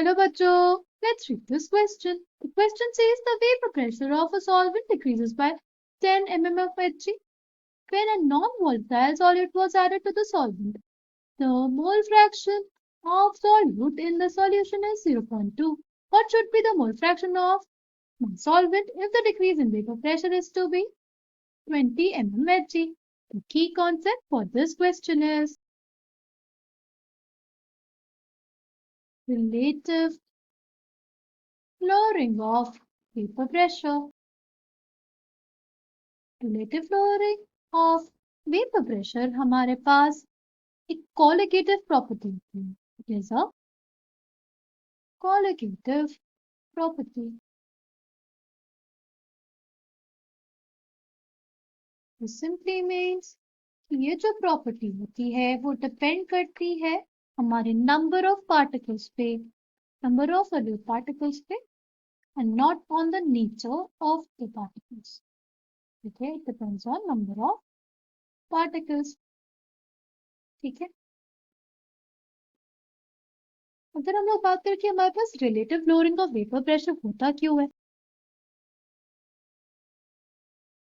Hello, bachcho. Let's read this question. The question says the vapor pressure of a solvent decreases by 10 mm of Hg when a non-volatile solute was added to the solvent. The mole fraction of solute in the solution is 0.2. What should be the mole fraction of my solvent if the decrease in vapor pressure is to be 20 mm Hg? The key concept for this question is relative lowering of vapor pressure. Relative lowering of vapor pressure हमारे पास एक colligative property होती है. It is a colligative property. This simply means कि ये जो property होती है वो डिपेंड करती है हमारे नंबर ऑफ पार्टिकल्स पे, नंबर ऑफ solute particles पे, and not on the nature of the particles. Okay, it depends on number of particles. ठीक है. अगर हम लोग बात करें कि हमारे पास relative lowering of vapour pressure होता क्यों है,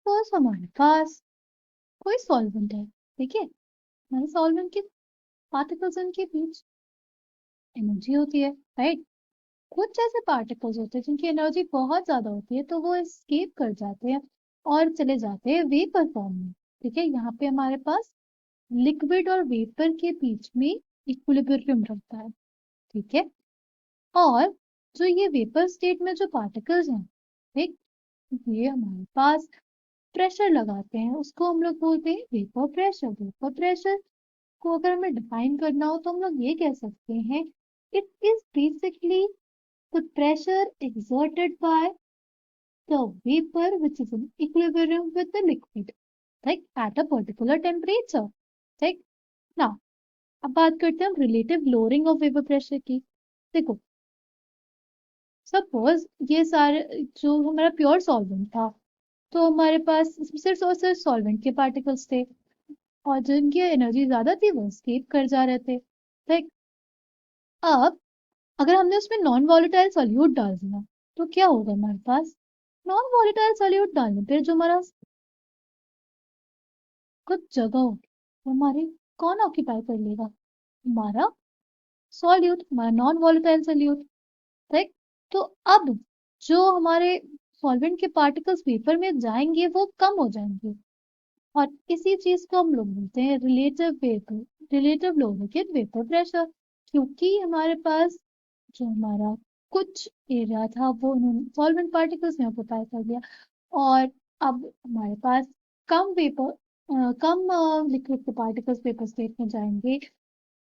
तो हमारे पास कोई सॉल्वेंट है, ठीक है, हमारे सॉल्वेंट के पार्टिकल्स के बीच एनर्जी होती है, राइट. कुछ ऐसे पार्टिकल्स होते हैं जिनकी एनर्जी बहुत ज्यादा होती है तो वो एस्केप कर जाते हैं और चले जाते हैं वेपर फॉर्म में. ठीक है, यहाँ पे हमारे पास लिक्विड और वेपर के बीच में इक्विलिब्रियम रहता है. ठीक है, और जो ये वेपर स्टेट में जो पार्टिकल्स हैं, ठीक, ये हमारे पास प्रेशर लगाते हैं, उसको हम लोग बोलते हैं वेपर प्रेशर. वेपर प्रेशर को अगर हमें डिफाइन करना हो तो हम लोग ये कह सकते हैं it is basically the pressure exerted by the vapor which is in equilibrium with the liquid, like at a particular temperature. ठीक ना. अब बात करते हैं हम relative lowering of vapour pressure की. देखो, सपोज ये सारे जो हमारा प्योर सॉल्वेंट था तो हमारे पास इसमें सिर्फ और सिर्फ सॉल्वेंट के पार्टिकल्स थे और जिनकी एनर्जी ज्यादा थी वो एस्केप कर जा रहे थे. ठीक, अब अगर हमने उसमें नॉन वॉलेटाइल सॉल्यूट डाल दिया तो क्या होगा हमारे पास. नॉन वॉलेटाइल सॉल्यूट डालने पर जो हमारा कुछ जगह होगी तो हमारी कौन ऑक्यूपाई कर लेगा, हमारा सॉल्यूट, हमारा नॉन वॉलेटाइल सॉल्यूट. ठीक, तो अब जो हमारे सॉल्वेंट के पार्टिकल्स वेपर में जाएंगे वो कम हो जाएंगे और इसी चीज को हम लोग बोलते हैं relative vapour, relative lowering vapour pressure. क्योंकि हमारे पास जो हमारा कुछ एरिया था वो सॉल्वेंट पार्टिकल्स ने ऑक्यूपाई कर लिया और अब हमारे पास कम वेपर, कम लिक्विड के पार्टिकल्स वेपर स्टेट में जाएंगे.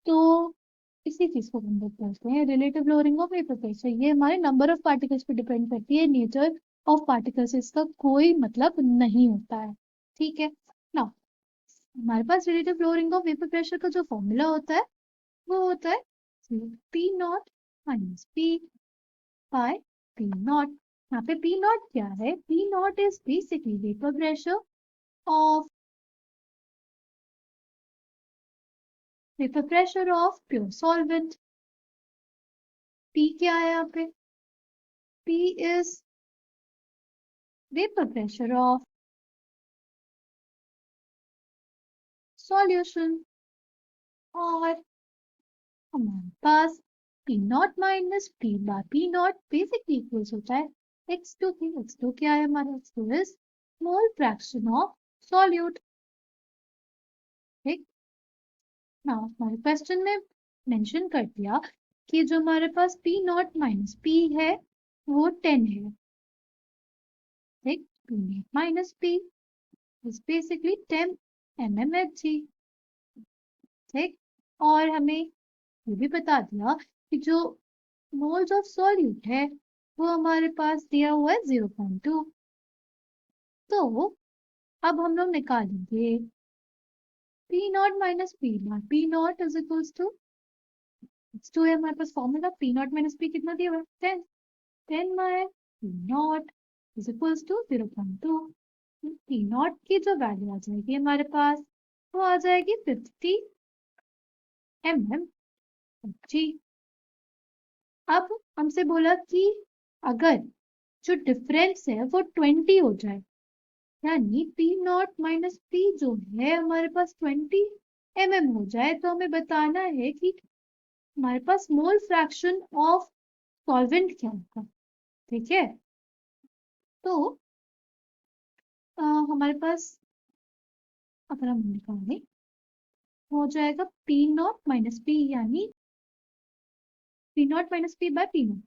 तो इसी चीज को हम लोग बोलते हैं relative lowering of vapour pressure. ये हमारे नंबर ऑफ पार्टिकल्स पे डिपेंड करती है, नेचर ऑफ पार्टिकल्स इसका कोई मतलब नहीं होता है. ठीक है ना. हमारे पास relative lowering of vapour pressure का जो फॉर्मूला होता है वो होता है P naught minus P by P naught. यहाँ पे पी नॉट क्या है, P naught is basically vapour pressure of pure solvent. P क्या है यहाँ पे, P is vapour pressure of solution और हमारे पास P naught minus P by P naught basically equals होता है x2 की. x2 क्या है हमारा, x2 is mole fraction of solute. ठीक ना, हमारे क्वेश्चन में मेंशन कर दिया कि जो हमारे पास पी नॉट माइनस पी है वो 10 है. ठीक, P naught minus P is basically 10 mmHg. ठीक, और हमें ये भी बता दिया कि जो मोल्स ऑफ सॉल्यूट है वो हमारे पास दिया हुआ है 0.2. तो अब हम लोग निकालेंगे P naught minus P naught. P naught is equals to x2 है हमारे पास formula, P naught minus P कितना दिया हुआ है 10. 10 में P naught is equals to 0.2. P naught की जो वैल्यू आ जाएगी हमारे पास वो आ जाएगी 50 mmHg. अब हमसे बोला कि अगर जो डिफरेंस है वो 20 हो जाए, यानी पी नॉट माइनस पी जो है हमारे पास 20 हो जाए, तो हमें बताना है कि हमारे पास मोल फ्रैक्शन ऑफ सॉल्वेंट क्या होगा। ठीक है, तो हमारे पास अगर हम निकालें हो जाएगा पी नॉट माइनस पी, यानी P naught minus P by P not,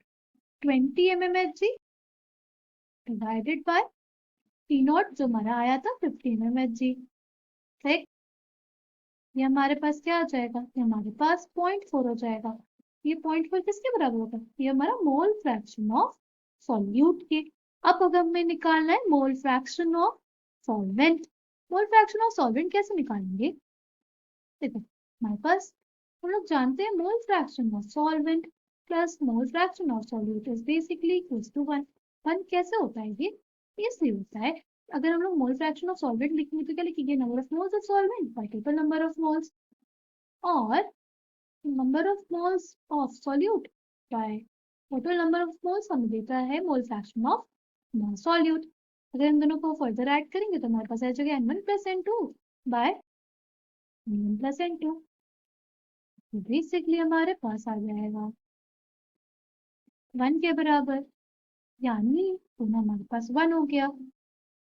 20 mmHg divided by P not जो हमारा आया था 15 mmHg। ठीक, ये हमारे पास क्या आ जाएगा, ये हमारे पास 0.4 हो जाएगा। ये 0.4 किसके बराबर होगा, ये हमारा मोल फ्रैक्शन ऑफ सॉल्यूट के। अब अगर हमें निकालना है mole fraction of solvent, mole fraction of solvent कैसे निकालेंगे, देखो हमारे पास हम लोग जानते हैं mole fraction of solvent plus mole fraction of solute is basically equals to 1। 1 कैसे होता है ये इसलिए होता है, अगर हम लोग मोल फ्रैक्शन ऑफ सॉल्वेंट लिखेंगे तो क्या लिखेंगे, number of moles of solvent by total number of moles, और number of moles of solute by total number of moles हमें देता है मोल फ्रैक्शन ऑफ सॉल्यूट। अगर इन दोनों को फर्दर ऐड करेंगे तो हमारे पास आ जाएगा n1 plus n2 bye n1 plus n2। Basically हमारे पास आ जाएगा 1 के बराबर, यानी दोनों हमारे पास 1 हो गया।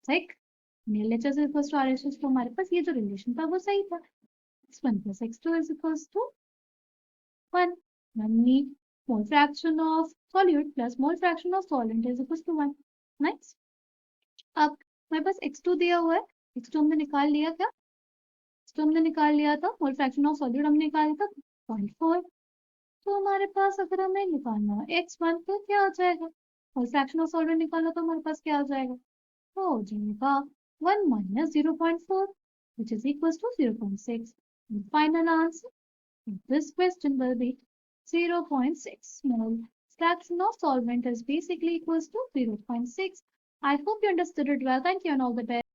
ठीक, LHS इक्वल्स टू RHS, तो हमारे पास ये जो रिलेशन था वो सही था, x1 plus x2 is equals to 1, यानी mole fraction of solute plus mole fraction of solvent is equals to 1। Nice, अब हमारे पास x2 दिया हुआ है, x2 हमने निकाल लिया, क्या x2 हमने निकाल लिया था, मोल फ्रैक्शन ऑफ सॉल्यूट हमने निकाला था 0.4। तो हमारे पास अगर हमें निकालना है x1 तो क्या हो जाएगा, और फ्रैक्शन ऑफ सॉल्वेंट निकालना तो हमारे पास क्या आ जाएगा, तो हो जाएगा 1 minus 0.4 which is equals to 0.6। The final answer of this question will be 0.6 mole. Fraction of solvent is basically equals to 0.6. I hope you understood it well. Thank you and all the best.